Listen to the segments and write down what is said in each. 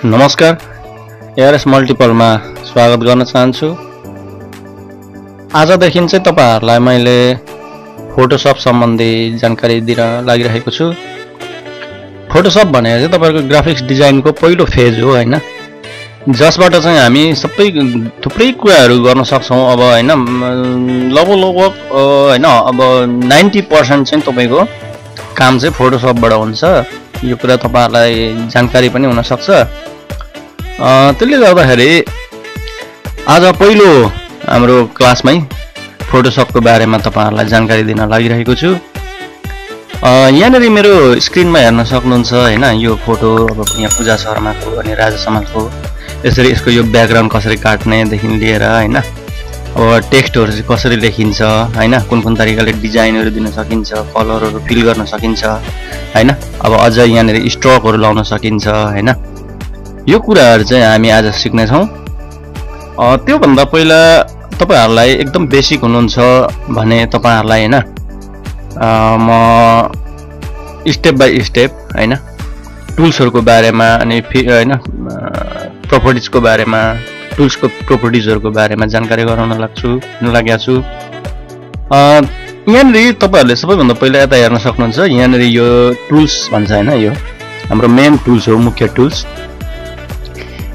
नमस्कार, एआरएस मल्टिपलमा स्वागत गर्न चाहन्छु। आजदेखि चाहिँ तपाईहरुलाई मैले फोटोशप सम्बन्धी जानकारी दिन लागिरहेको छु। फोटोशप भनेको चाहिँ तपाईहरुको ग्राफिक्स डिजाइनको पहिलो फेज हो हैन, जसबाट चाहिँ हामी थुप्रै कुराहरु गर्न सक्छौं। अब हैन लगभग हैन अब 90% चाहिँ तपाईको काम चाहिँ फोटोशपबाट हुन्छ। यो कुरा तपाईहरुलाई जानकारी पनि हुन सक्छ। त्यसले गर्दाखेरि आज पहिलो हाम्रो क्लासमै फोटोशपको बारेमा तपाईहरुलाई जानकारी दिन लागिरहेको छु। यहाँनेरि मेरो स्क्रिनमा हेर्न सक्नुहुन्छ हैन, यो फोटो अब यहाँ पूजा शर्माको अनि राजा समालको। यसरी यसको यो ब्याकग्राउन्ड कसरी काट्ने देखि लिएर हैन, अब टेक्स्टहरु चाहिँ कसरी लेखिन्छ हैन, कुन तरिकाले डिजाइनहरु दिन सकिन्छ, कलरहरु फिल गर्न सकिन्छ हैन। अब अझ यहाँनेरि स्ट्रोकहरु लाउन सकिन्छ हैन। यो कुराहरु चाहिँ हामी आज सिक्ने छौं। त्यो भन्दा पहिला तपाईहरुलाई एकदम बेसिक हुनुहुन्छ भने तपाईहरुलाई हैन म स्टेप बाइ स्टेप हैन टुल्सहरुको बारेमा अनि हैन प्रपर्टिजको बारेमा, टुल्सको प्रपर्टिजहरुको बारेमा जानकारी गराउन लागेको छु। यहाँनेरि तपाईहरुले सबैभन्दा पहिला यता हेर्न सक्नुहुन्छ। यहाँनेरि यो टुल्स भन्छ हैन, यो हाम्रो मेन टुल्स हो, मुख्य टुल्स।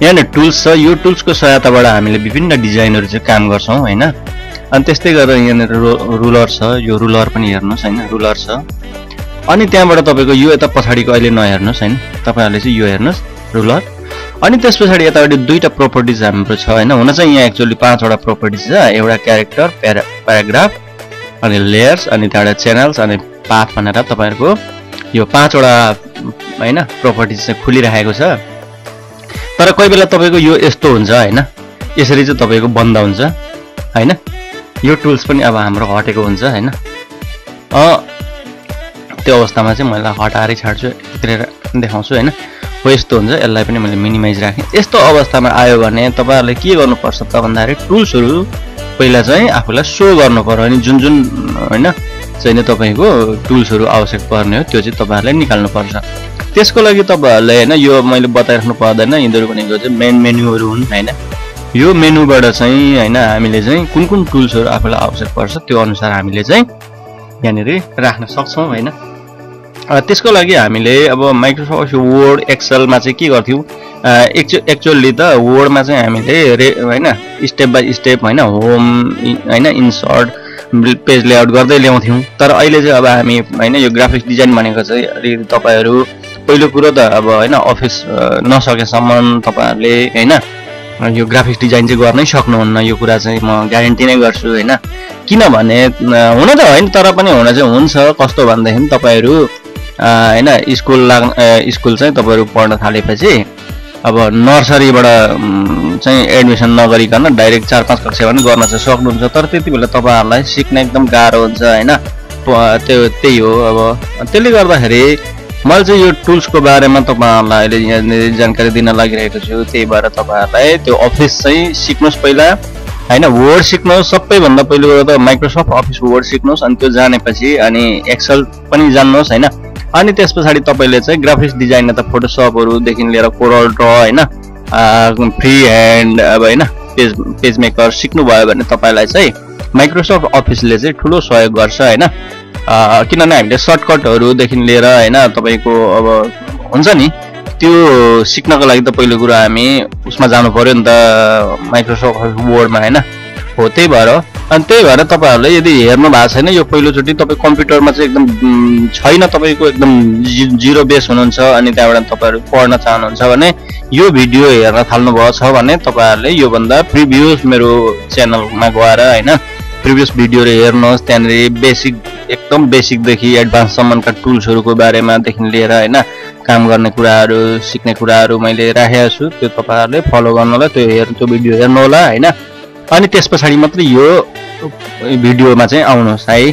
यहाँ टुल्स छ। यो टुल्सको सहायताबाट हामीले विभिन्न डिजाइनहरु चाहिँ काम गर्छौं हैन। अनि त्यस्तै गरेर यहाँ रुलर छ। यो रुलर पनि हेर्नुस् हैन, रुलर छ। अनि त्यहाँबाट तपाईको यो यता पछाडीको अहिले नहेर्नुस् हैन, तपाईहरुले चाहिँ यो हेर्नुस् रुलर। अनि त्यसपछि यतापटि दुईटा प्रपर्टिज हाम्रो छ हैन। हुन चाहिँ यहाँ एक्चुअली 5 वटा प्रपर्टिज छ। एउटा क्यारेक्टर, प्याराग्राफ, अनि लेयर्स, अनि त्यहाँबाट च्यानल्स, अनि पाथ भनेर तपाईहरुको यो 5 वटा हैन प्रपर्टिज चाहिँ खुलिरहेको छ। तर कोही बेला तपाईको यो यस्तो हुन्छ हैन, यसरी चाहिँ तपाईको बन्द हुन्छ हैन। यो टुल्स पनि अब हाम्रो हटेको हुन्छ हैन। त्यो अवस्थामा चाहिँ मैले हटाएर छाड्छु, यतिखेर देखाउँछु हैन। हो यस्तो हुन्छ। यसलाई पनि मैले मिनिमाइज राखे। यस्तो अवस्थामा आयो भने तपाईहरुले के गर्नुपर्छ त भन्दाखेरि टुल्सहरु पहिला चाहिँ आफूलाई शो गर्नु पर्यो। अनि जुन हैन चाहिँ तपाईको टुल्सहरु आवश्यक पर्ने हो त्यो चाहिँ तपाईहरुले निकाल्नु पर्छ। त्यसको लागि तपाईहरुले हैन यो मैले बताइराख्नु पर्दैन। यिनीहरु भनेको चाहिँ मेन मेन्युहरु हुन् हैन। यो मेन्युबाट चाहिँ हैन हामीले चाहिँ कुन टुल्सहरु आफूलाई आवश्यक पर्छ त्यो अनुसार हामीले चाहिँ यहाँनेरि राख्न सक्छौं हैन। त्यसको लागि हामीले अब माइक्रोसफ्ट वर्ड, एक्सेलमा चाहिँ के गर्थ्यौ, एक्चुअली त वर्डमा चाहिँ हामीले हैन स्टेप बाइ स्टेप हैन होम हैन इन्सर्ट पेज लेआउट गर्दै ल्याउँथ्यौं। तर अहिले चाहिँ अब हामी हैन यो ग्राफिक्स डिजाइन भनेको चाहिँ तपाईहरु पहिलो कुरो त अब हैन अफिस नसकेसम्म तपाईहरुले हैन यो ग्राफिक्स डिजाइन चाहिँ गर्नै सक्नुहुन्न। यो कुरा चाहिँ म ग्यारेन्टी नै गर्छु हैन। किनभने हुन त हैन तर पनि हुन चाहिँ हुन्छ। कस्तो भन्दाखेरि तपाईहरु हैन स्कुल चाहिँ तपाईहरु पढ्न थालेपछि अब नर्सरीबाट चाहिँ एडमिसन नगरिकन डाइरेक्ट 4-5 कक्षा पनि गर्न चाहिँ सक्नुहुन्छ। तर त्यतिबेला तपाईहरुलाई सिक्न एकदम गाह्रो हुन्छ हैन। त्यही हो। अब त्यसले गर्दाखेरि मैले चाहिँ यो टुल्सको बारेमा तपाईहरुलाई अहिले यहाँ जानकारी दिन लागिरहेको छु। त्यही भएर तपाईहरुलाई त्यो अफिस चाहिँ सिक्नुस् पहिला हैन। वर्ड सिक्नुस्, सबैभन्दा पहिलो त माइक्रोसफ्ट अफिस वर्ड सिक्नुस्। अनि त्यो जानेपछि अनि एक्सेल पनि जान्नुस् हैन। अनि त्यसपछि तपाईले चाहिँ ग्राफिक्स डिजाइन त फोटोशपहरु देखि लिएर कोरल ड्र हैन फ्री ह्यान्ड अब हैन पेज मेकर सिक्नु भयो भने तपाईलाई चाहिँ माइक्रोसफ्ट अफिसले चाहिँ ठूलो सहयोग गर्छ हैन। किनभने हामीले सर्टकटहरु देखि लिएर हैन तपाईको अब हुन्छ नि त्यो सिक्नको लागि त पहिलो कुरा हामी उसमा जानु पर्यो नि त, माइक्रोसफ्ट वर्डमा हैन। हो त्यही भएर तपाईहरुले यदि हेर्नु भएको छैन यो पहिलो चोटी तपाई कम्प्युटरमा चाहिँ एकदम छैन, तपाईको एकदम जिरो बेस हुनुहुन्छ अनि त्यहाँबाट तपाईहरु पढ्न चाहनुहुन्छ भने यो भिडियो हेर्न थाल्नु भएको छ भने तपाईहरुले यो भन्दा प्रिभियस मेरो च्यानलमा गएर हैन प्रिभियस भिडियोहरु हेर्नुस्। त्यहाँनेरि बेसिक एकदम बेसिक देखि एडभान्स सम्मका टुल्सहरुको बारेमा देखि लिएर हैन काम गर्ने कुराहरु सिक्ने कुराहरु मैले राखेको छु। त्यो तपाईहरुले फलो गर्नुलाई त्यो भिडियो हेर्नु होला हैन। अनि त्यसपछि मात्र यो भिडियोमा चाहिँ आउनुस् है।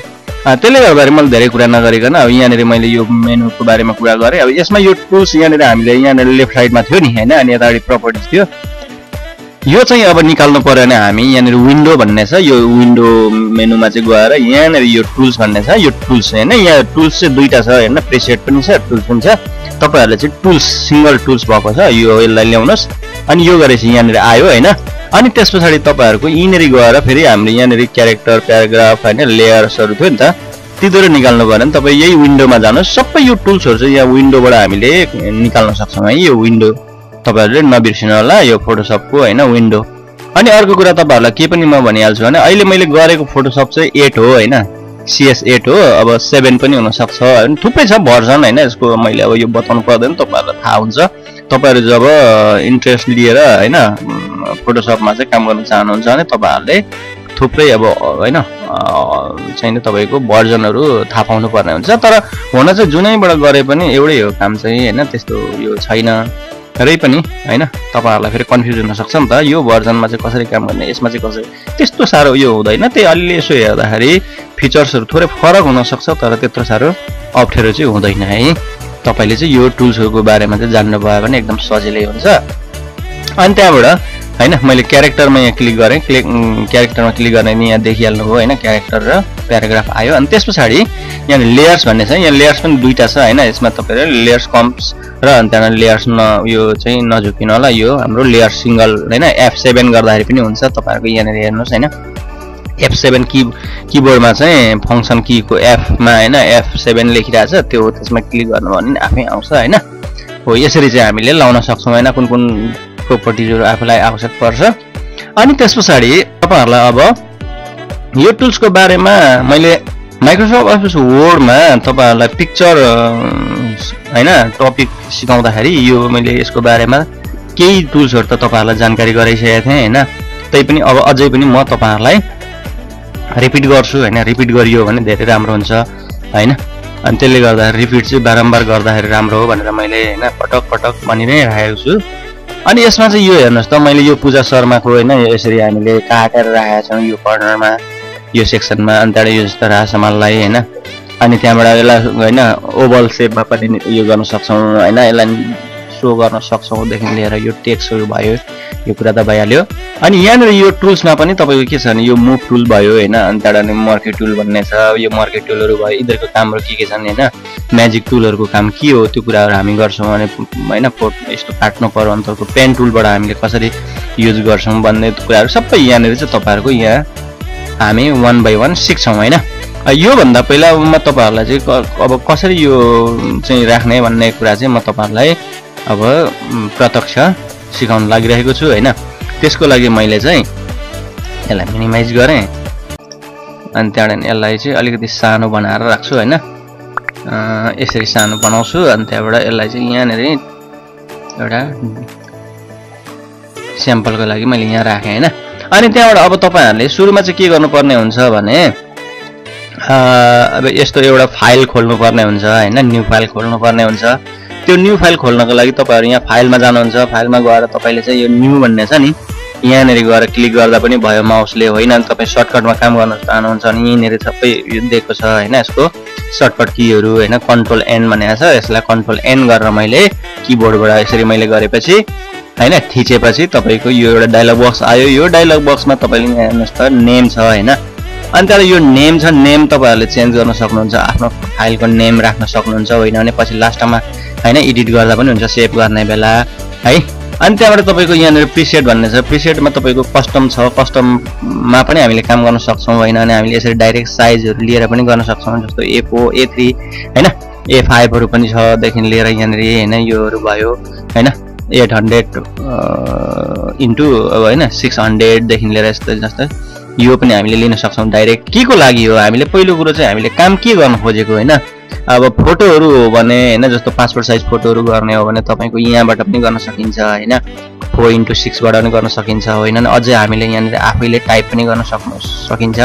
त्यसले गर्दा मैले धेरै कुरा नगरिकन अब यहाँनेरि मैले यो मेनुको बारेमा कुरा गरे। अब यसमा यो टुल्स यहाँनेरि हामीले यहाँनेरि लेफ्ट साइडमा थियो नि हैन, अनि यतापटि प्रपर्टिज थियो। यो चाहिँ अब निकाल्नु पर्यो भने हामी यहाँनिर विन्डो भन्ने छ, यो विन्डो मेनुमा चाहिँ गएर यहाँनिर यो टुल्स भन्ने छ, यो टुल्स हैन, यहाँ टुल्स चाहिँ दुईटा छ हैन, प्रिसेट पनि छ, टुल्स पनि छ। तपाईहरुले चाहिँ टुल्स सिंगल टुल्स भएको छ, यो यसलाई ल्याउनुस्। अनि यो गरेपछि यहाँनिर आयो हैन। अनि त्यसपछि तपाईहरुको यिनेरी गएर फेरि हामीले यहाँनिर क्यारेक्टर, प्याराग्राफ हैन, लेयर्सहरु थियो नि त, तिनीहरु निकाल्नु पर्यो भने तपाई यही विन्डोमा जानुस्। सबै यो टुल्सहरु चाहिँ यहाँ विन्डोबाट हामीले निकाल्न सक्छौं है। यो विन्डो तपाईहरुले नबिर्सिनु होला, यो फोटोशपको हैन विन्डो। अनि अर्को कुरा तपाईहरुलाई के पनि म भनिहाल्छु भने अहिले मैले गरेको फोटोशप चाहिँ 8 हो हैन, CS8 हो। अब 7 पनि हुन सक्छ हैन, थुप्रै छ भर्जन हैन यसको। मैले अब यो बताउनु पर्दैन, तपाईहरुलाई थाहा हुन्छ। तपाईहरु जब इन्ट्रेस्ट लिएर हैन फोटोशपमा चाहिँ काम गर्न चाहनुहुन्छ भने तपाईहरुले थुप्रै अब हैन चाहिँ तपाईको भर्जनहरु थाहा पाउनु पर्ने हुन्छ। तर हुन चाहिँ जुनैबाट गरे पनि एउटै हो काम चाहिँ हैन, त्यस्तो यो छैन रै पनि हैन। तपाईहरुलाई फेरि कन्फ्युजन हुन सक्छ नि त, यो भर्जनमा चाहिँ कसरी काम गर्ने, यसमा चाहिँ कसरी, त्यस्तो सारो यो हुँदैन। त्यही अलि यसो हेर्दाखेरि फिचर्सहरु थोरै फरक हुन सक्छ, तर त्यत्रो सारो अप्ठ्यारो चाहिँ हुँदैन है। तपाईले चाहिँ यो टुल्सहरुको बारेमा चाहिँ जान्नु भयो भने एकदम सजिलै हुन्छ। अनि त्यहाँबाट हैन मैले क्यारेक्टरमा यहाँ क्लिक गरे, क्यारेक्टरमा क्लिक गर्ने नि यहाँ देखिहाल्नु भयो हैन, क्यारेक्टर र प्याराग्राफ आयो। अनि त्यसपछि यहाँ लेयर्स भन्ने छ, यहाँ लेयर्स पनि दुईटा छ हैन। यसमा तपाईहरुले लेयर्स कम्प्स र अनि त्यहाँ लेयर्स यो चाहिँ नझुकिनु होला, यो हाम्रो लेयर सिंगल हैन, F7 गर्दाखेरि पनि हुन्छ। तपाईहरुको यहाँनिर हेर्नुस् हैन, F7 कीबोर्डमा चाहिँ फंक्सन कीको F मा हैन F7 लेखिरहेछ, त्यो त्यसमा क्लिक गर्नु भने आफै आउँछ हैन। हो यसरी चाहिँ हामीले लाउन सक्छौं हैन, कुन कुन प्रोपर्टिजहरु आफुलाई आवश्यक पर्छ। अनि त्यसपछि तपाईहरुलाई अब यो टुल्सको बारेमा मैले माइक्रोसफ्ट अफिस वर्डमा तपाईहरुलाई पिक्चर हैन टपिक सिकाउँदाखेरि यो मैले यसको बारेमा केही टुल्सहरु त तपाईहरुलाई जानकारी गराइसकेको थिएँ हैन। तैपनि अब अझै पनि म तपाईहरुलाई रिपिट गर्छु हैन, रिपिट गरियो भने धेरै राम्रो हुन्छ हैन। अनि त्यसले गर्दा रिपिट चाहिँ बारम्बार गर्दाखेरि राम्रो हो भनेर मैले हैन पटक पटक भनि नै राखेको छु। अनि यसमा चाहिँ यो हेर्नुस् त, मैले यो पूजा शर्माको हैन यसरी हामीले काटेर राखेका छौं यो कर्नरमा, यो सेक्सनमा। अनि त्यहाँबाट यो जस्तो रासमाललाई हैन, अनि त्यहाँबाट यसलाई हैन ओभल शेपमा पनि यो गर्न सक्छौं हैन, यसलाई सो गर्न सक्छौं देखि लिएर यो टेक्स्टहरु भयो, यो कुरा त भइहाल्यो। अनि यहाँनिर यो टुल्समा पनि तपाईको के छ भने यो मुभ टुल भयो हैन, अनि त्यहाँबाट मार्केट टुल भन्ने छ, यो मार्केट टुलहरु भयो। यिनीहरुको कामहरु के छन् हैन, म्याजिक टुलहरुको काम के हो त्यो कुराहरु हामी गर्छौं भने हैन, यस्तो काट्नु पर्यो अन्तरको पेन टुलबाट हामीले कसरी युज गर्छौं भन्ने कुराहरु सबै यहाँनिर चाहिँ तपाईहरुको यहाँ हामी 1 बाइ 1 सिक्छौं हैन। यो भन्दा पहिला म तपाईहरुलाई चाहिँ अब कसरी यो चाहिँ राख्ने भन्ने कुरा चाहिँ म तपाईहरुलाई अब प्रत्यक्ष सिकाउन लागिरहेको छु हैन। त्यसको लागि मैले चाहिँ यसलाई मिनिमाइज गरे, अनि त्यहाँबाट यसलाई चाहिँ अलिकति सानो बनाएर राख्छु हैन, यसरी सानो बनाउँछु। अनि त्यहाँबाट यसलाई चाहिँ यहाँनिर एउटा स्याम्पलको लागि मैले यहाँ राखे हैन। अनि त्यहाँबाट अब तपाईहरुले सुरुमा चाहिँ के गर्नुपर्ने हुन्छ भने अब यस्तो एउटा फाइल खोल्नु पर्ने हुन्छ हैन, न्यू फाइल खोल्नु पर्ने हुन्छ। त्यो न्यू फाइल खोल्नको लागि तपाईहरु यहाँ फाइलमा जानुहुन्छ, फाइलमा गएर तपाईले चाहिँ यो न्यू भन्ने छ नि यहाँनिर गएर क्लिक गर्दा पनि भयो माउसले होइन। तपाई सर्टकटमा काम गर्न चाहनुहुन्छ भने यहाँनिर सबै यो दिएको छ हैन, यसको सर्टकट कीहरु हैन, कन्ट्रोल एन भनेको छ, यसलाई कन्ट्रोल एन गरेर मैले किबोर्डबाट यसरी मैले गरेपछि हैन थिचेपछि तपाईको यो एउटा डायलग बक्स आयो। यो डायलग बक्समा तपाईले यहाँ हेर्नुस् त नेम छ हैन। अनि त्यहाँ यो नेम छ, नेम तपाईहरुले चेन्ज गर्न सक्नुहुन्छ, आफ्नो फाइलको नेम राख्न सक्नुहुन्छ होइन भने पछि लास्टमा हैन एडिट गर्दा पनि हुन्छ सेभ गर्ने बेला है। अनि त्यहाँबाट तपाईको यहाँनिर प्रिसेट भन्ने छ, प्रिसेटमा तपाईको कस्टम छ, कस्टममा पनि हामीले काम गर्न सक्छौं होइन भने हामीले यसरी डाइरेक्ट साइजहरु लिएर पनि गर्न सक्छौं, जस्तो A4 A3 हैन, A5 हरु पनि छ देखि लिएर यहाँनिर हैन योहरु भयो हैन, 800 इन्टु अब हैन 600 देखि लिएर यस्तो जस्तो यो पनि हामीले लिन सक्छौं डाइरेक्ट। के को लागि हो, हामीले पहिलो कुरो चाहिँ हामीले काम के गर्न खोजेको हैन। अब फोटोहरु हो भने हैन, जस्तो पासपोर्ट साइज फोटोहरु गर्ने हो भने तपाईको यहाँबाट पनि गर्न सकिन्छ हैन, 4:6 बाट पनि गर्न सकिन्छ होइन। अझै हामीले यहाँनिर आफैले टाइप पनि गर्न सकिन्छ।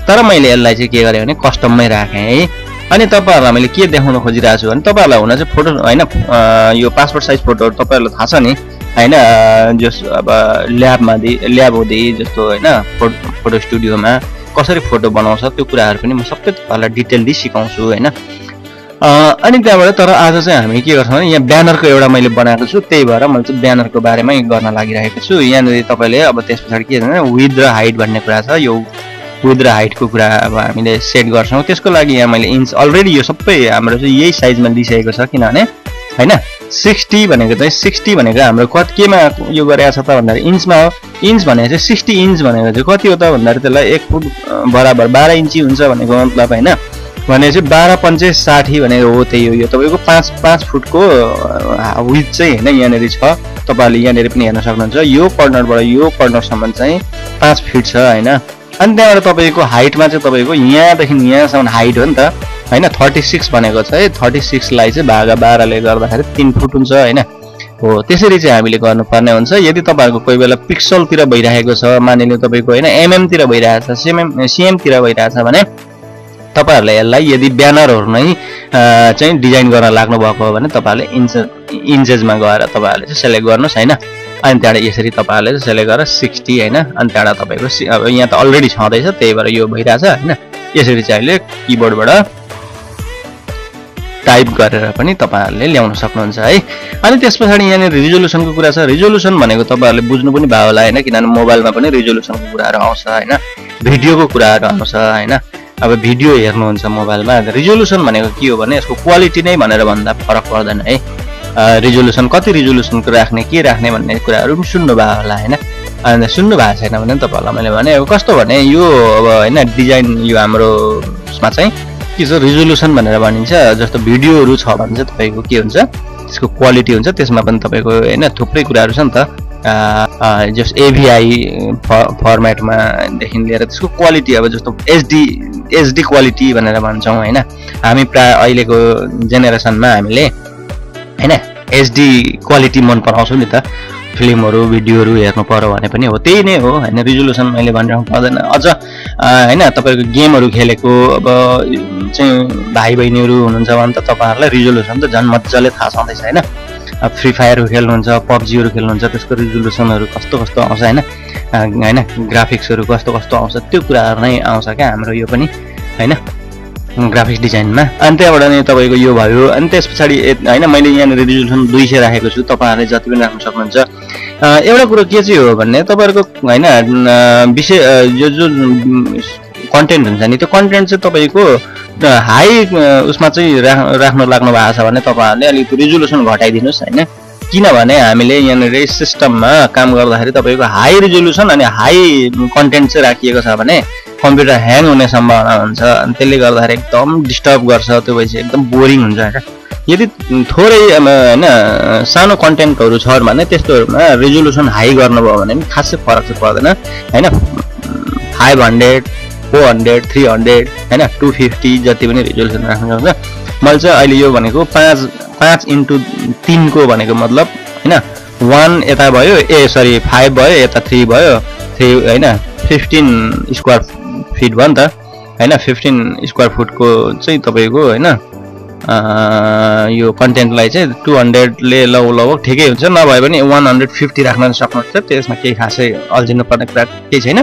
तर मैले यसलाई चाहिँ के गरे भने कस्टममै राखे है। अनि तपाईहरुलाई मैले के देखाउन खोजिरहेको छु भने तपाईहरुलाई हुन चाहिँ फोटो हैन यो पासपोर्ट साइज फोटोहरु तपाईहरुलाई थाहा छ नि हैन, जस अब ल्याब हुँदै जस्तो हैन फोटो स्टुडियोमा कसरी फोटो बनाउँछ त्यो कुराहरु पनि म सबै तपाईहरुलाई डिटेलली सिकाउँछु हैन। अनि त्यहाँबाट तर आज चाहिँ हामी के गर्छौँ भने यहाँ ब्यानरको एउटा मैले बनाएको छु, त्यही भएर मैले चाहिँ ब्यानरको बारेमै गर्न लागिरहेको छु। यहाँनिर तपाईँले अब त्यस पछाडि के छ भने विड्थ र हाइट भन्ने कुरा छ। यो विड्थ र हाइटको कुरा अब हामीले सेट गर्छौँ। त्यसको लागि यहाँ मैले इन्च अलरेडी यो सबै हाम्रो चाहिँ यही साइजमा दिइसकेको छ, किनभने होइन 60 भनेको चाहिँ 60 भनेको हाम्रो केमा यो गरेको छ त भन्दाखेरि इन्चमा हो। इन्च भनेको चाहिँ 60 इन्च भनेको चाहिँ कति हो त भन्दाखेरि त्यसलाई 1 फुट बराबर 12 इन्ची हुन्छ भनेको मतलब होइन। भने चाहिँ 12 पंचे 60 भनेको हो, त्यही हो। यो तपाईँको 5 फुटको विड्थ चाहिँ होइन यहाँनिर छ। तपाईँहरूले यहाँनिर पनि हेर्न सक्नुहुन्छ यो कर्नरबाट यो कर्नरसम्म चाहिँ 5 फिट छ होइन। अनि त्यहाँबाट तपाईँको हाइटमा चाहिँ तपाईँको यहाँदेखि यहाँसम्म हाइट हो नि त होइन। 36 भनेको छ है, 36 लाई चाहिँ भागा 12 ले गर्दाखेरि 3 फुट हुन्छ होइन। हो त्यसरी चाहिँ हामीले गर्नुपर्ने हुन्छ। यदि तपाईँहरूको कोही बेला पिक्सलतिर भइरहेको छ, मानिलिनु तपाईँको होइन एमएम तिर भइरहेछ, सिएम तिर भइरहेछ भने तपाईहरुले यसलाई यदि ब्यानरहरु नै चाहिँ डिजाइन गर्न लाग्नु भएको हो भने तपाईहरुले इन्चेसमा गएर तपाईहरुले चाहिँ सेलेक्ट गर्नुस् हैन। अनि त्यहाँबाट यसरी तपाईहरुले सेलेक्ट गरेर 60 हैन। अनि त्यहाँबाट तपाईको अब यहाँ त अलरेडी छँदै छ, त्यही भएर यो भइराछ हैन। यसरी चाहिँ अहिले किबोर्डबाट टाइप गरेर पनि तपाईहरुले ल्याउन सक्नुहुन्छ है। अनि त्यसपछि यहाँ रिजोल्युसनको कुरा छ। रिजोल्युसन भनेको तपाईहरुले बुझ्नु पनि भयो होला हैन, किनभने मोबाइलमा पनि रिजोल्युसनको कुराहरु आउँछ हैन, भिडियोको कुराहरु आउँछ हैन। अब भिडियो हेर्नुहुन्छ मोबाइलमा, रिजोल्युसन भनेको के हो भने यसको क्वालिटी नै भनेर भन्दा फरक पर्दैन है। रिजोल्युसन कति रिजोल्युसनको राख्ने के राख्ने भन्ने कुराहरु पनि सुन्नु भयो होला हैन। अनि सुन्नु भएको छैन भने तपाईहरुलाई मैले भने अब कस्तो भने यो अब हैन डिजाइन यो हाम्रो उसमा चाहिँ के छ रिजोल्युसन भनेर भनिन्छ। जस्तो भिडियोहरु छ भने चाहिँ तपाईको के हुन्छ त्यसको क्वालिटी हुन्छ, त्यसमा पनि तपाईको हैन थुप्रै कुराहरु छ नि त। जस्ट एभीआई फर्मेटमा देखि लिएर त्यसको क्वालिटी अब जस्तो एचडी क्वालिटी भनेर भन्छौं हैन। हामी प्राय अहिलेको जेनेरेसनमा हामीले हैन एचडी क्वालिटी मन पराउँछौं नि त। फिल्महरु भिडियोहरु हेर्नु पर्यो भने पनि हो त्यही नै हो हैन। रिजोल्युसन मैले भनिराख्नु पर्दैन। अझ हैन तपाईको गेमहरु खेलेको अब चाहिँ भाइ बहिनीहरु हुनुहुन्छ भने त तपाईहरुलाई रिजोल्युसन त झन् मज्जाले थाहा छँदैछ हैन। अब फ्री फायरहरु खेल्नुहुन्छ, पबजीहरु खेल्नुहुन्छ, त्यसको रिजोल्युसनहरु कस्तो कस्तो आउँछ हैन, हैन ग्राफिक्सहरु कस्तो कस्तो आउँछ, त्यो कुराहरु नै आउँछ क्या हाम्रो यो पनि हैन ग्राफिक्स डिजाइनमा। अनि त्यहाँबाट नि तपाईको यो भयो। अनि त्यसपछि हैन मैले यहाँ रिजोल्युसन 200 राखेको छु, तपाईहरुले जति पनि राख्न सक्नुहुन्छ। एउटा कुरो के चाहिँ हो भन्ने तपाईहरुको हैन विषय जो कन्टेन्ट हुन्छ नि, त्यो कन्टेन्ट चाहिँ तपाईको हाई उसमा चाहिँ राख्न लाग्नु भएको छ भने तपाईहरुले अलिकति रिजोल्युसन घटाइदिनुस् हैन। किनभने हामीले यहाँनिर सिस्टममा काम गर्दाखेरि तपाईको हाई रिजोल्युसन अनि हाई कन्टेन्ट चाहिँ राखिएको छ भने कम्प्युटर ह्याङ हुने सम्भावना हुन्छ। अनि त्यसले गर्दाखेरि एकदम डिस्टर्ब गर्छ, त्यो भएपछि एकदम बोरिङ हुन्छ हैन। यदि थोरै हैन सानो कन्टेन्टहरु छ भने त्यस्तोहरुमा रिजोल्युसन हाई गर्नुभयो भने पनि खासै फरक चाहिँ पर्दैन हैन। 500 400 300 हैन 250 जति पनि रिजोल्युसन राख्न सक्छ। मैले चाहिँ अहिले यो भनेको 5x3 को भनेको मतलब हैन 1 यता भयो 5 भयो यता 3 भयो 3 हैन 15 स्क्वायर फिट भयो नि त हैन। 15 स्क्वायर फुटको चाहिँ तपाईको हैन यो कन्टेन्टलाई चाहिँ 200 ले लगभग ठिकै हुन्छ, नभए पनि 150 राख्न सक्नुहुन्छ। त्यसमा केही खासै अल्झिनु पर्ने कुरा केही छैन।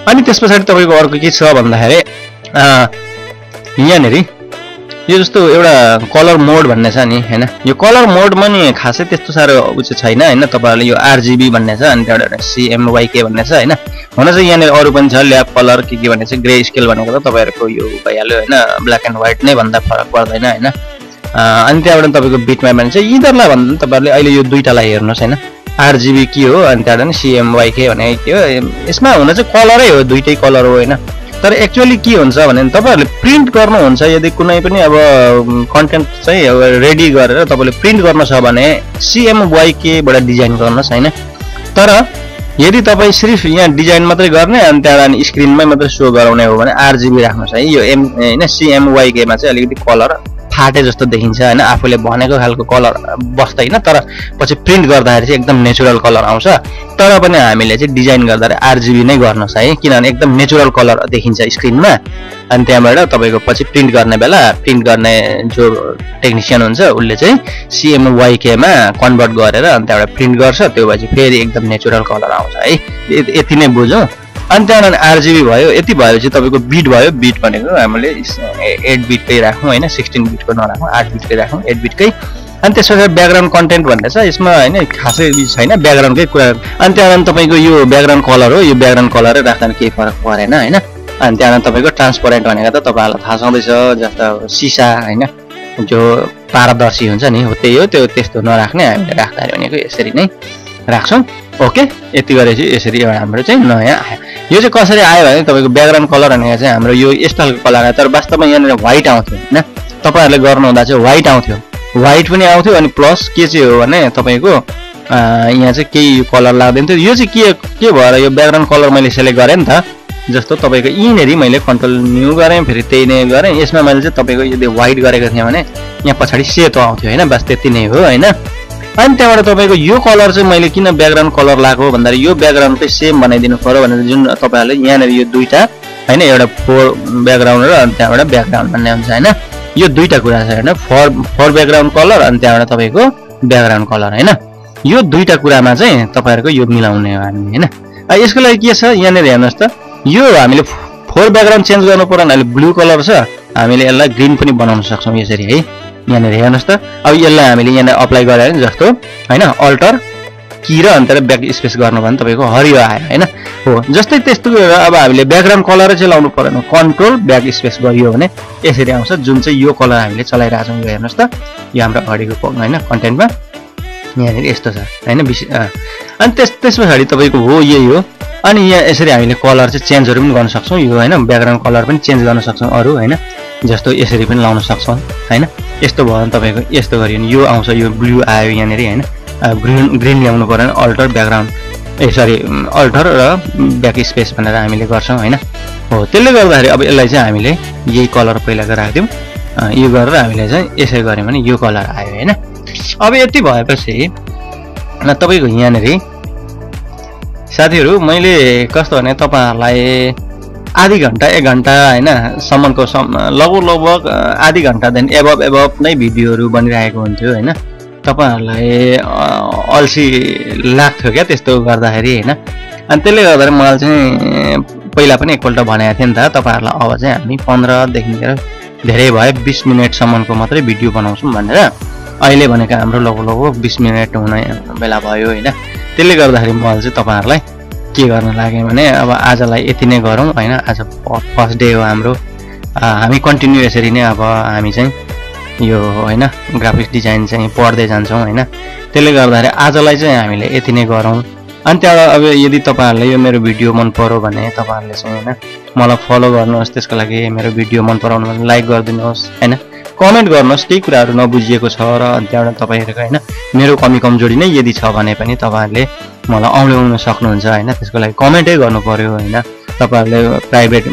अनि त्यसपछि तपाईको अर्को के छ भन्दाखेरि यहाँनेरि यो जस्तो एउटा कलर मोड भन्ने छ नि हैन। यो कलर मोडमा नि खासै त्यस्तो साह्रो उच्च छैन हैन। तपाईहरुले यो आरजीबी भन्ने छ अनि त्यहाँबाट सीएमवाईके भन्ने छ हैन। हुन चाहिँ यहाँनेर अरु पनि छ ल्याब कलर के भन्ने चाहिँ ग्रे स्केल भनेको त तपाईहरुको यो भइहाल्यो हैन, ब्ल्याक एन्ड व्हाइट नै भन्दा फरक पर्दैन हैन। अनि त्यहाँबाट तपाईको बिटम्याप भने चाहिँ यिनीहरुलाई भन्दा तपाईहरुले अहिले यो दुईटालाई हेर्नुस् हैन। आरजीबी के हो अनि त्यहाँबाट सीएमवाईके भनेको के हो, यसमा हुन चाहिँ कलरै हो, दुईटै कलर हो हैन। तर एक्चुअली के हुन्छ भने तपाईहरुले प्रिन्ट गर्नुहुन्छ, यदि कुनै पनि अब कन्टेन्ट चाहिँ अब रेडी गरेर तपाईले प्रिन्ट गर्न छ भने सीएमवाईके बाट डिजाइन गर्नुस् हैन। तर यदि तपाई सिर्फ यहाँ डिजाइन मात्रै गर्ने अनि त्यहाँबाट स्क्रिनमै मात्रै शो गराउने हो भने आरजीबी राख्नुस् है। यो हैन सीएमवाईके मा चाहिँ अलिकति कलर फाटे जस्तो देखिन्छ हैन, आफूले भनेको खालको कलर बस्दैन, तर पछि प्रिन्ट गर्दाखेरि चाहिँ एकदम नेचुरल कलर आउँछ। तर पनि हामीले चाहिँ डिजाइन गर्दा आरजीबी नै गर्नुस् है, किनभने एकदम नेचुरल कलर देखिन्छ स्क्रिनमा। अनि त्यहाँबाट तपाईको पछि प्रिन्ट गर्ने बेला प्रिन्ट गर्ने जो टेक्निशियन हुन्छ उसले चाहिँ सीएमवाईके मा कन्भर्ट गरेर अनि त्यहाँबाट प्रिन्ट गर्छ, त्यो भएपछि फेरि एकदम नेचुरल कलर आउँछ है। यति नै बुझौँ। अनि त्यहाँबाट आरजिबी भयो यति भएपछि तपाईको बिट भयो बिट भनेको हामीले 8 बिटकै राखौँ हैन 16 बिटको नराखौँ 8 बिटकै राखौँ 8 बिटकै अनि त्यसपछि ब्याकग्राउन्ड कन्टेन्ट भन्ने छ यसमा हैन खासै छैन ब्याकग्राउन्डकै कुरा अनि त्यहाँबाट तपाईको यो ब्याकग्राउन्ड कलर हो यो ब्याकग्राउन्ड कलरै राख्दा केही फरक परेन हैन अनि त्यहाँबाट तपाईको ट्रान्सपरेन्ट भनेको त तपाईहरुलाई थाहा छँदैछ जस्तो सिसा हैन जो पारदर्शी हुन्छ नि हो त्यही हो त्यो त्यस्तो नराख्ने हामीले राख्दाखेरि भनेको यसरी नै राख्छौं ओके यति गरेपछि यसरी एउटा हाम्रो चाहिँ नयाँ आयो यो चाहिँ कसरी आयो भने तपाईको ब्याकग्राउन्ड कलर भनेको चाहिँ हाम्रो यो स्टाइलको कलर आयो तर वास्तवमा यहाँ व्हाइट आउँथ्यो हैन तपाईहरुले गर्नुहुँदा चाहिँ व्हाइट आउँथ्यो व्हाइट पनि आउँथ्यो अनि प्लस के चाहिँ हो भने तपाईको यहाँ चाहिँ केही कलर लाग्दैन थियो यो चाहिँ के भएर यो ब्याकग्राउन्ड कलर मैले सेलेक्ट गरे नि त जस्तो तपाईको यिनेरी मैले कन्ट्रोल न्यू गरे फेरि त्यही नै गरे यसमा मैले चाहिँ तपाईको यदि व्हाइट गरेको थिए भने यहाँ पछाडी सेतो आउँथ्यो हैन बस त्यति नै हो हैन अनि त्यहाँबाट तपाईको यो कलर चाहिँ मैले किन ब्याकग्राउन्ड कलर लाको भन्दाखेरि यो ब्याकग्राउन्ड चाहिँ सेम बनाइदिनु पर्यो भनेर जुन तपाईहरुले यहाँनेर यो दुईटा हैन एउटा फोर ब्याकग्राउन्ड र अनि त्यहाँबाट ब्याकग्राउन्ड भन्ने हुन्छ हैन यो दुईटा कुरा छ हैन फोर ब्याकग्राउन्ड कलर अनि त्यहाँबाट तपाईको ब्याकग्राउन्ड कलर हैन यो दुईटा कुरामा चाहिँ तपाईहरुको यो मिलाउने हो हामी हैन यसको लागि के छ यहाँनेर हेर्नुस् त यो हामीले फोर ब्याकग्राउन्ड चेन्ज गर्नु पर्यो भने ब्लू कलर छ हामीले यसलाई ग्रीन पनि बनाउन सक्छौं यसरी है यहाँनेर हेर्नुस् त अब यसलाई हामीले यहाँ अप्लाई गरे भने जस्तो हैन अल्टर की र अन्तर ब्याक स्पेस गर्नु भने तपाईको हरियो आयो हैन हो जस्तै त्यस्तो अब हामीले ब्याकग्राउन्ड कलर चाहिँ लाउनु पर्दैन कन्ट्रोल ब्याक स्पेस गरियो भने यसरी आउँछ जुन चाहिँ यो कलर हामीले चलाइराछौं यो हेर्नुस् त यो हाम्रो अगाडिको हैन कन्टेन्टमा यहाँनेर यस्तो छ हैन अनि त्यसपछि तपाईको हो यही हो अनि यहाँ यसरी हामीले कलर चाहिँ चेन्जहरु पनि गर्न सक्छौं यो हैन ब्याकग्राउन्ड कलर पनि चेन्ज गर्न सक्छौं अरु हैन जस्तो यसरी पनि लाउन सक्छौं हैन यस्तो भयो भने तपाईको यस्तो गरियो नि यो आउँछ यो ब्लू आयो यहाँनेर हैन ग्रीन ल्याउनु पर्यो भने अल्टर ब्याकग्राउन्ड अल्टर र ब्याक स्पेस भनेर हामीले गर्छौं हैन हो त्यसले गर्दाखेरि अब यसलाई चाहिँ हामीले यही कलर पहिलाको राख्दियौ यो गरेर हामीले चाहिँ यसै गर्यौं भने यो कलर आयो हैन अब यति भएपछि तपाईको यहाँनेर साथीहरु मैले कस्तो भने तपाईहरुलाई आधी घण्टा 1 घण्टा हैन सम्मको लगभग आधी घण्टा देखि एबभ नै भिडियोहरु बनिरहेको हुन्थ्यो हैन तपाईहरुलाई अल्सी लाग्थ्यो क्या त्यस्तो गर्दाखेरि हैन अनि त्यसले गर्दा मलाई चाहिँ पहिला पनि एकपल्ट भनेको थिएँ नि त तपाईहरुलाई अब चाहिँ हामी 15 देखि लिएर धेरै भए 20 मिनेट सम्मको मात्रै भिडियो बनाउँछौं भनेर अहिले भनेको हाम्रो लगभग 20 मिनेट हुने बेला भयो हैन त्यसले गर्दाखेरि मैले चाहिँ तपाईहरुलाई के गर्न लाग्यो भने अब आजलाई यति नै गरौँ हैन आज फर्स्ट डे हो हाम्रो हामी कन्टिन्यू यसरी नै अब हामी चाहिँ यो हैन ग्राफिक्स डिजाइन चाहिँ पढ्दै जान्छौं हैन त्यसले गर्दाखेरि आजलाई चाहिँ हामीले यति नै गरौँ अनि त्यहाँबाट अब यदि तपाईहरुले यो मेरो भिडियो मन पर्यो भने तपाईहरुले चाहिँ हैन मलाई फलो गर्नुहोस् त्यसको लागि मेरो भिडियो मन पराउनु भने लाइक गरिदिनुहोस् हैन कमेन्ट गर्नुहोस् केही कुराहरु नबुझिएको छ र अनि त्यहाँबाट तपाईहरुको हैन मेरो कमी कमजोरी नै यदि छ भने पनि तपाईहरुले मलाई आउन सक्नुहुन्छ हैन त्यसको लागि कमेन्टै गर्नु पर्यो हैन तपाईहरुले प्राइभेट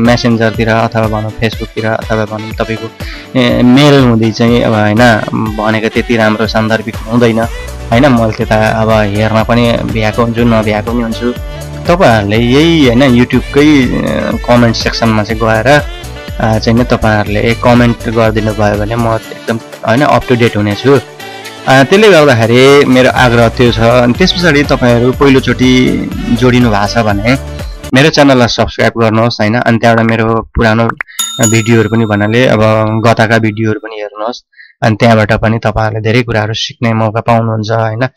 मेसेन्जरतिर अथवा भनौं फेसबुकतिर अथवा भनौं तपाईको मेल हुँदै चाहिँ अब हैन भनेको त्यति राम्रो सान्दर्भिक हुँदैन हैन मैले त्यता अब हेर्न पनि भ्याएको हुन्छु नभ्याएको पनि हुन्छु तपाईहरुले यही हैन युट्युबकै कमेन्ट सेक्सनमा चाहिँ गएर चाहिँ नि तपाईहरुले कमेन्ट गरिदिनु भयो भने म एकदम हैन अप टु डेट हुनेछु त्यसले गर्दाखेरि मेरो आग्रह त्यो छ अनि त्यसपछि तपाईहरु पहिलो चोटी जोडिनु भएको छ भने मेरो च्यानललाई सब्स्क्राइब गर्नुहोस् हैन अनि त्यहाँबाट मेरो पुरानो भिडियोहरु पनि भन्नाले अब गतका भिडियोहरु पनि हेर्नुहोस् अनि त्यहाँबाट पनि तपाईहरुले धेरै कुराहरु सिक्ने मौका पाउनुहुन्छ हैन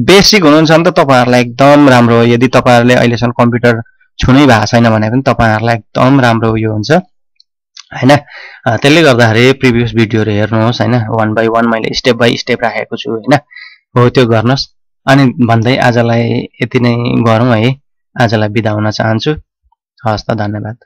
बेसिक हुनुहुन्छ भने त तपाईहरुलाई एकदम राम्रो हो यदि तपाईहरुले अहिलेसम्म कम्प्युटर छुनै भएको छैन भने पनि तपाईहरुलाई एकदम राम्रो यो हुन्छ हैन त्यसले गर्दाखेरि प्रिभियस भिडियोहरु हेर्नुहोस् हैन 1 बाइ 1 मैले स्टेप बाइ स्टेप राखेको छु हैन हो त्यो गर्नुहोस् अनि भन्दै आजलाई यति नै गरौँ है आजलाई बिदा हुन चाहन्छु हस् त धन्यवाद